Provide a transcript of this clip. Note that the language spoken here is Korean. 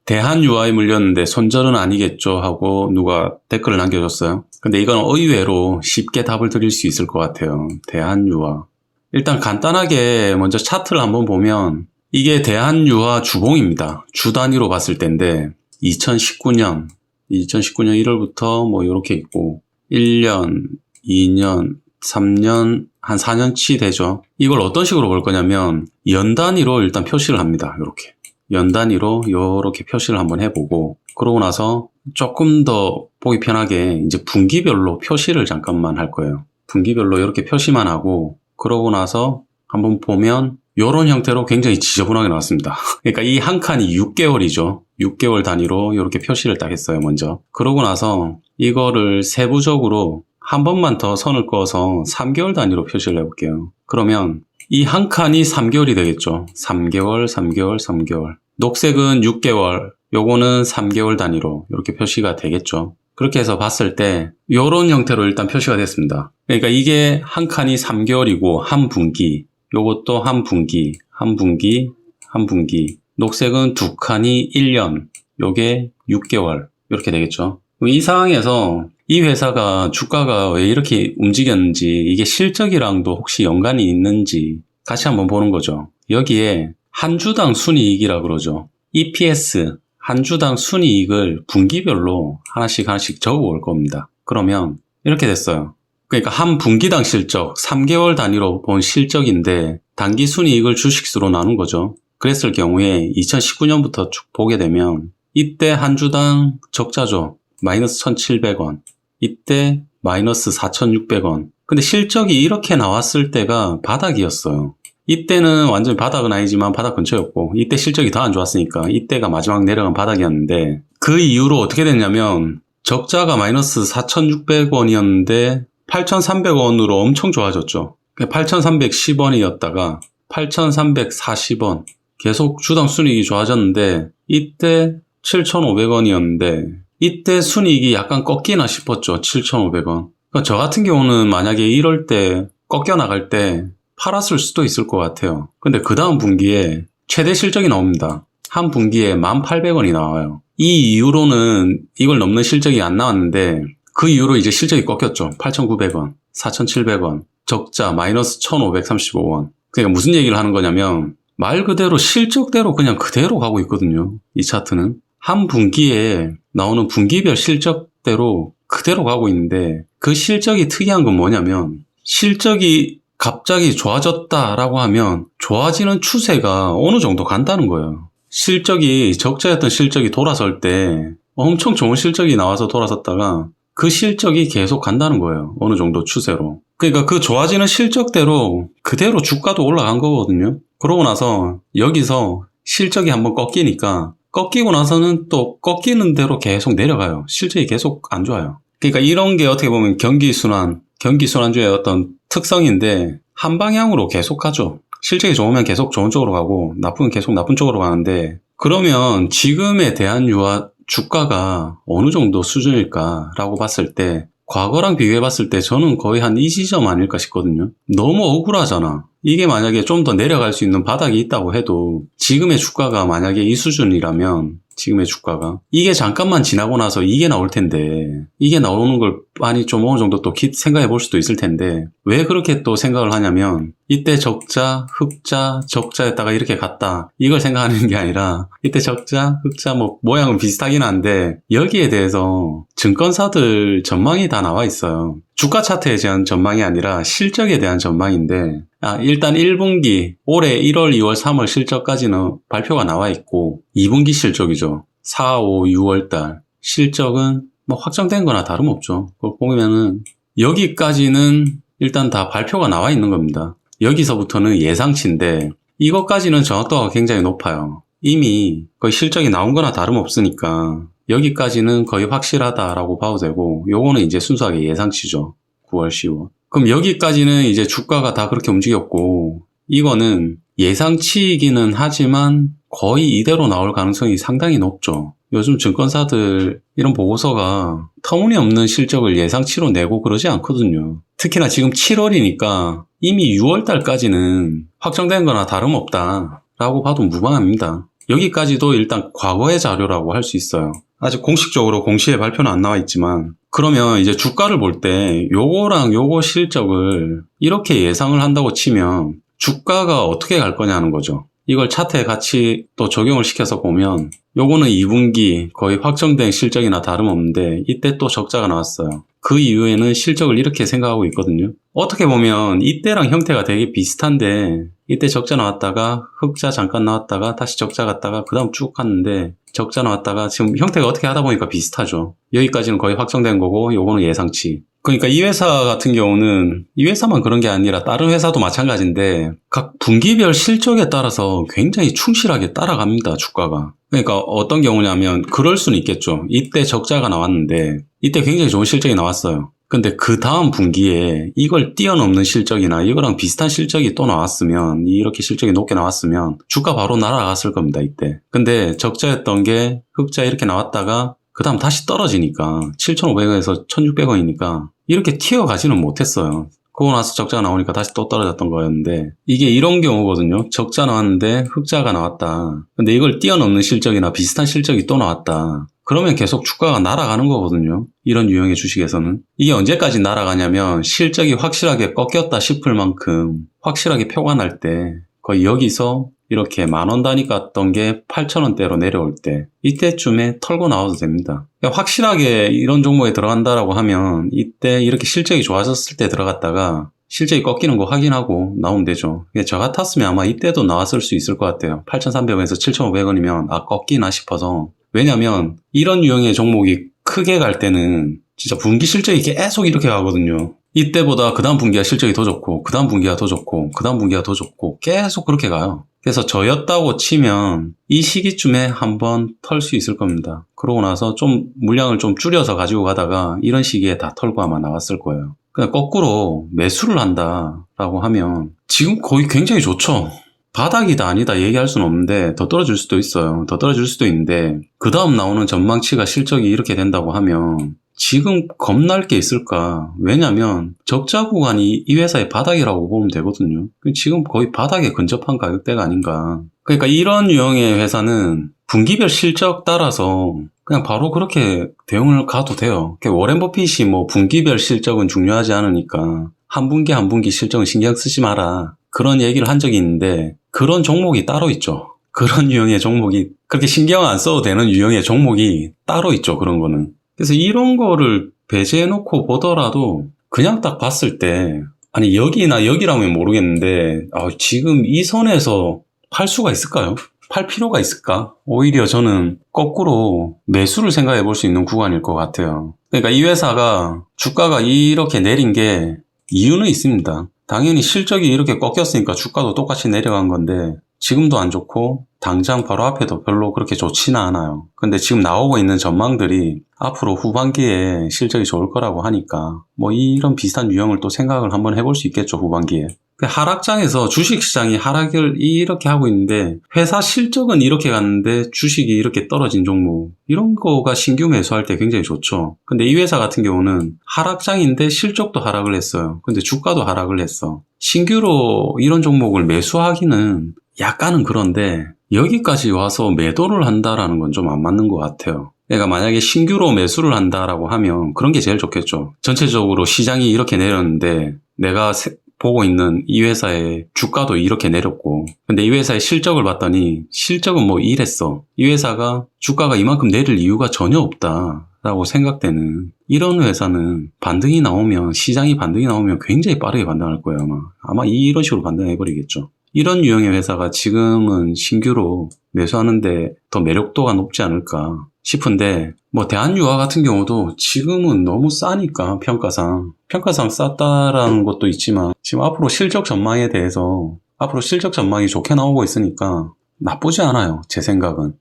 대한유화에 물렸는데 손절은 아니겠죠 하고 누가 댓글을 남겨줬어요. 근데 이건 의외로 쉽게 답을 드릴 수 있을 것 같아요. 대한유화. 일단 간단하게 먼저 차트를 한번 보면 이게 대한유화 주봉입니다. 주 단위로 봤을 때인데 2019년 1월부터 뭐 이렇게 있고 1년, 2년, 3년, 한 4년치 되죠. 이걸 어떤 식으로 볼 거냐면 연 단위로 일단 표시를 합니다. 이렇게. 연 단위로 이렇게 표시를 한번 해보고 그러고 나서 조금 더 보기 편하게 이제 분기별로 표시를 잠깐만 할 거예요. 분기별로 이렇게 표시만 하고 그러고 나서 한번 보면 이런 형태로 굉장히 지저분하게 나왔습니다. 그러니까 이 한 칸이 6개월이죠. 6개월 단위로 이렇게 표시를 딱 했어요, 먼저. 그러고 나서 이거를 세부적으로 한 번만 더 선을 그어서 3개월 단위로 표시를 해볼게요. 그러면 이 한 칸이 3개월이 되겠죠. 3개월, 3개월, 3개월. 녹색은 6개월, 요거는 3개월 단위로 이렇게 표시가 되겠죠. 그렇게 해서 봤을 때 이런 형태로 일단 표시가 됐습니다. 그러니까 이게 한 칸이 3개월이고 한 분기, 요것도 한 분기, 한 분기, 한 분기. 녹색은 두 칸이 1년, 요게 6개월 이렇게 되겠죠. 이 상황에서 이 회사가 주가가 왜 이렇게 움직였는지 이게 실적이랑도 혹시 연관이 있는지 같이 한번 보는 거죠. 여기에 한 주당 순이익이라 그러죠. EPS 한 주당 순이익을 분기별로 하나씩 적어 올 겁니다. 그러면 이렇게 됐어요. 그러니까 한 분기당 실적 3개월 단위로 본 실적인데 단기 순이익을 주식수로 나눈 거죠. 그랬을 경우에 2019년부터 쭉 보게 되면 이때 한 주당 적자죠. 마이너스 1,700원. 이때 마이너스 4,600원. 근데 실적이 이렇게 나왔을 때가 바닥이었어요. 이때는 완전히 바닥은 아니지만 바닥 근처였고 이때 실적이 더 안 좋았으니까 이때가 마지막 내려간 바닥이었는데 그 이후로 어떻게 됐냐면 적자가 마이너스 4,600원이었는데 8,300원으로 엄청 좋아졌죠. 8,310원이었다가 8,340원 계속 주당 순이익이 좋아졌는데 이때 7,500원이었는데 이때 순이익이 약간 꺾이나 싶었죠. 7,500원. 그러니까 저 같은 경우는 만약에 이럴 때 꺾여 나갈 때 팔았을 수도 있을 것 같아요. 근데 그 다음 분기에 최대 실적이 나옵니다. 한 분기에 1,800원이 나와요. 이 이후로는 이걸 넘는 실적이 안 나왔는데 그 이후로 이제 실적이 꺾였죠. 8,900원, 4,700원, 적자 마이너스 1,535원. 그러니까 무슨 얘기를 하는 거냐면 말 그대로 실적대로 그냥 그대로 가고 있거든요. 이 차트는. 한 분기에 나오는 분기별 실적대로 그대로 가고 있는데 그 실적이 특이한 건 뭐냐면 실적이 갑자기 좋아졌다라고 하면 좋아지는 추세가 어느 정도 간다는 거예요. 실적이 적자였던 실적이 돌아설 때 엄청 좋은 실적이 나와서 돌아섰다가 그 실적이 계속 간다는 거예요. 어느 정도 추세로. 그러니까 그 좋아지는 실적대로 그대로 주가도 올라간 거거든요. 그러고 나서 여기서 실적이 한번 꺾이니까 꺾이고 나서는 또 꺾이는 대로 계속 내려가요. 실적이 계속 안 좋아요. 그러니까 이런 게 어떻게 보면 경기순환주의 어떤 특성인데 한 방향으로 계속 가죠. 실적이 좋으면 계속 좋은 쪽으로 가고 나쁘면 계속 나쁜 쪽으로 가는데 그러면 지금의 대한유화 주가가 어느 정도 수준일까라고 봤을 때 과거랑 비교해 봤을 때 저는 거의 한 이 지점 아닐까 싶거든요. 너무 억울하잖아. 이게 만약에 좀 더 내려갈 수 있는 바닥이 있다고 해도 지금의 주가가 만약에 이 수준이라면 지금의 주가가 이게 잠깐만 지나고 나서 이게 나올 텐데 이게 나오는 걸 많이 좀 어느 정도 또 생각해 볼 수도 있을 텐데 왜 그렇게 또 생각을 하냐면 이때 적자, 흑자, 적자였다가 이렇게 갔다 이걸 생각하는 게 아니라 이때 적자, 흑자 뭐 모양은 비슷하긴 한데 여기에 대해서 증권사들 전망이 다 나와 있어요. 주가 차트에 대한 전망이 아니라 실적에 대한 전망인데 일단 1분기 올해 1월, 2월, 3월 실적까지는 발표가 나와 있고 2분기 실적이죠. 4, 5, 6월 달 실적은 뭐 확정된 거나 다름없죠. 그걸 보면은 여기까지는 일단 다 발표가 나와 있는 겁니다. 여기서부터는 예상치인데 이것까지는 정확도가 굉장히 높아요. 이미 거의 실적이 나온 거나 다름없으니까 여기까지는 거의 확실하다라고 봐도 되고 요거는 이제 순수하게 예상치죠. 9월, 10월. 그럼 여기까지는 이제 주가가 다 그렇게 움직였고 이거는 예상치이기는 하지만 거의 이대로 나올 가능성이 상당히 높죠. 요즘 증권사들 이런 보고서가 터무니없는 실적을 예상치로 내고 그러지 않거든요. 특히나 지금 7월이니까 이미 6월 달까지는 확정된 거나 다름없다라고 봐도 무방합니다. 여기까지도 일단 과거의 자료라고 할 수 있어요. 아직 공식적으로 공시에 발표는 안 나와 있지만, 그러면 이제 주가를 볼 때 요거랑 요거 실적을 이렇게 예상을 한다고 치면 주가가 어떻게 갈 거냐는 거죠. 이걸 차트에 같이 또 적용을 시켜서 보면 요거는 2분기 거의 확정된 실적이나 다름없는데 이때 또 적자가 나왔어요. 그 이후에는 실적을 이렇게 생각하고 있거든요. 어떻게 보면 이때랑 형태가 되게 비슷한데 이때 적자 나왔다가 흑자 잠깐 나왔다가 다시 적자 갔다가 그 다음 쭉 갔는데 적자 나왔다가 지금 형태가 어떻게 하다 보니까 비슷하죠. 여기까지는 거의 확정된 거고 요거는 예상치. 그러니까 이 회사 같은 경우는 이 회사만 그런 게 아니라 다른 회사도 마찬가지인데 각 분기별 실적에 따라서 굉장히 충실하게 따라갑니다. 주가가. 그러니까 어떤 경우냐면 그럴 수는 있겠죠. 이때 적자가 나왔는데 이때 굉장히 좋은 실적이 나왔어요. 근데 그 다음 분기에 이걸 뛰어넘는 실적이나 이거랑 비슷한 실적이 또 나왔으면 이렇게 실적이 높게 나왔으면 주가 바로 날아갔을 겁니다. 이때. 근데 적자였던 게 흑자 이렇게 나왔다가 그 다음 다시 떨어지니까 7,500원에서 1,600원이니까 이렇게 튀어가지는 못했어요. 그거 나서 적자가 나오니까 다시 또 떨어졌던 거였는데 이게 이런 경우거든요. 적자 나왔는데 흑자가 나왔다. 근데 이걸 뛰어넘는 실적이나 비슷한 실적이 또 나왔다. 그러면 계속 주가가 날아가는 거거든요. 이런 유형의 주식에서는. 이게 언제까지 날아가냐면 실적이 확실하게 꺾였다 싶을 만큼 확실하게 표가 날 때 거의 여기서 이렇게 10,000원 단위 갔던 게 8,000원대로 내려올 때 이때쯤에 털고 나와도 됩니다. 그러니까 확실하게 이런 종목에 들어간다라고 하면 이때 이렇게 실적이 좋아졌을 때 들어갔다가 실적이 꺾이는 거 확인하고 나오면 되죠. 저 같았으면 아마 이때도 나왔을 수 있을 것 같아요. 8,300원에서 7,500원이면 꺾이나 싶어서. 왜냐면 이런 유형의 종목이 크게 갈 때는 진짜 분기 실적이 계속 이렇게 가거든요. 이때보다 그 다음 분기가 실적이 더 좋고 그 다음 분기가 더 좋고 그 다음 분기가 더 좋고 계속 그렇게 가요. 그래서 저였다고 치면 이 시기쯤에 한번 털 수 있을 겁니다. 그러고 나서 좀 물량을 좀 줄여서 가지고 가다가 이런 시기에 다 털고 아마 나왔을 거예요. 그냥 거꾸로 매수를 한다라고 하면 지금 거의 굉장히 좋죠. 바닥이다 아니다 얘기할 수는 없는데 더 떨어질 수도 있어요. 더 떨어질 수도 있는데 그 다음 나오는 전망치가 실적이 이렇게 된다고 하면 지금 겁날 게 있을까? 왜냐면 적자 구간이 이 회사의 바닥이라고 보면 되거든요. 지금 거의 바닥에 근접한 가격대가 아닌가. 그러니까 이런 유형의 회사는 분기별 실적 따라서 그냥 바로 그렇게 대응을 가도 돼요. 워렌 버핏이 뭐 분기별 실적은 중요하지 않으니까 한 분기 한 분기 실적은 신경 쓰지 마라. 그런 얘기를 한 적이 있는데 그런 종목이 따로 있죠. 그런 유형의 종목이 그렇게 신경 안 써도 되는 유형의 종목이 따로 있죠. 그런 거는. 그래서 이런 거를 배제해놓고 보더라도 그냥 딱 봤을 때 아니 여기나 여기라면 모르겠는데 지금 이 선에서 팔 수가 있을까요? 팔 필요가 있을까? 오히려 저는 거꾸로 매수를 생각해 볼 수 있는 구간일 것 같아요. 그러니까 이 회사가 주가가 이렇게 내린 게 이유는 있습니다. 당연히 실적이 이렇게 꺾였으니까 주가도 똑같이 내려간 건데 지금도 안 좋고 당장 바로 앞에도 별로 그렇게 좋지는 않아요. 근데 지금 나오고 있는 전망들이 앞으로 후반기에 실적이 좋을 거라고 하니까 뭐 이런 비슷한 유형을 또 생각을 한번 해볼 수 있겠죠. 후반기에. 하락장에서 주식시장이 하락을 이렇게 하고 있는데 회사 실적은 이렇게 갔는데 주식이 이렇게 떨어진 종목 이런 거가 신규 매수할 때 굉장히 좋죠. 근데 이 회사 같은 경우는 하락장인데 실적도 하락을 했어요. 근데 주가도 하락을 했어. 신규로 이런 종목을 매수하기는 약간은 그런데 여기까지 와서 매도를 한다라는 건 좀 안 맞는 것 같아요. 그러니까 만약에 신규로 매수를 한다라고 하면 그런 게 제일 좋겠죠. 전체적으로 시장이 이렇게 내렸는데 내가 보고 있는 이 회사의 주가도 이렇게 내렸고 근데 이 회사의 실적을 봤더니 실적은 뭐 이랬어. 이 회사가 주가가 이만큼 내릴 이유가 전혀 없다 라고 생각되는 이런 회사는 반등이 나오면 시장이 반등이 나오면 굉장히 빠르게 반등할 거예요. 아마 이런 식으로 반등해버리겠죠. 이런 유형의 회사가 지금은 신규로 매수하는데 더 매력도가 높지 않을까 싶은데 뭐 대한유화 같은 경우도 지금은 너무 싸니까 평가상 쌌다라는 것도 있지만 지금 앞으로 실적 전망에 대해서 앞으로 실적 전망이 좋게 나오고 있으니까 나쁘지 않아요. 제 생각은.